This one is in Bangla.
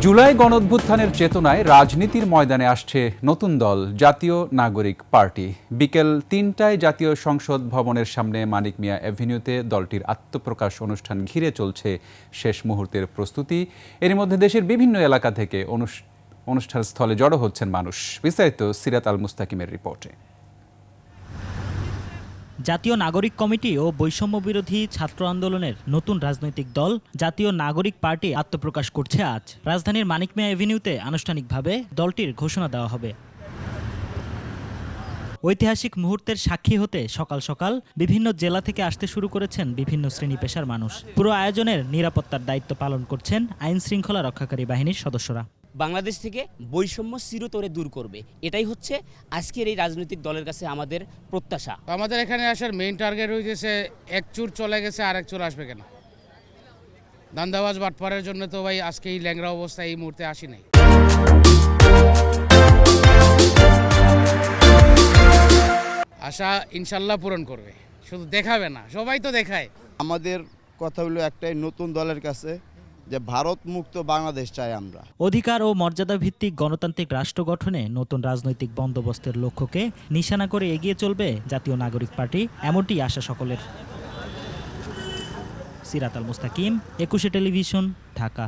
জুলাই গণঅভ্যুত্থানের চেতনায় রাজনীতির ময়দানে আসছে নতুন দল জাতীয় নাগরিক পার্টি। বিকেল ৩টায় জাতীয় সংসদ ভবনের সামনে মানিক মিয়া অ্যাভিনিউতে দলটির আত্মপ্রকাশ অনুষ্ঠান ঘিরে চলছে শেষ মুহূর্তের প্রস্তুতি। এর মধ্যে দেশের বিভিন্ন এলাকা থেকে অনুষ্ঠান স্থলে জড়ো হচ্ছেন মানুষ। বিস্তারিত সিরাত আল মুস্তাকিমের রিপোর্টে। জাতীয় নাগরিক কমিটি ও বৈষম্য বিরোধী ছাত্র আন্দোলনের নতুন রাজনৈতিক দল জাতীয় নাগরিক পার্টি আত্মপ্রকাশ করছে আজ। রাজধানীর মানিক মিয়া এভিনিউতে আনুষ্ঠানিকভাবে দলটির ঘোষণা দেওয়া হবে। ঐতিহাসিক মুহূর্তের সাক্ষী হতে সকাল সকাল বিভিন্ন জেলা থেকে আসতে শুরু করেছেন বিভিন্ন শ্রেণী পেশার মানুষ। পুরো আয়োজনের নিরাপত্তার দায়িত্ব পালন করছেন আইন শৃঙ্খলা রক্ষাকারী বাহিনীর সদস্যরা। বাংলাদেশ থেকে বৈষম্য চিরতরে দূর করবে, এটাই হচ্ছে আজকের এই রাজনৈতিক দলের কাছে আমাদের প্রত্যাশা। আমাদের এখানে আসার মেইন টার্গেট হয়েছে এক চুর চলে গেছে আর এক চুর আসবে কেন। দান্দাবাজ বাটপারের জন্য তো ভাই আজকে এই ল্যাংড়া অবস্থা এই মুহূর্তে আসি নাই। আশা ইনশাল্লাহ পূরণ করবে, শুধু দেখাবে না, সবাই তো দেখায়। আমাদের কথা হলো একটাই, নতুন দলের কাছে যে ভারত মুক্ত বাংলাদেশ চাই আমরা। অধিকার ও মর্যাদা ভিত্তিক গণতান্ত্রিক রাষ্ট্র গঠনে নতুন রাজনৈতিক বন্দোবস্তের লক্ষ্যকে নিশানা করে এগিয়ে চলবে জাতীয় নাগরিক পার্টি, এমনটি আশা সকলের। সিরাত আল মুস্তাকিম, ২১ টেলিভিশন, ঢাকা।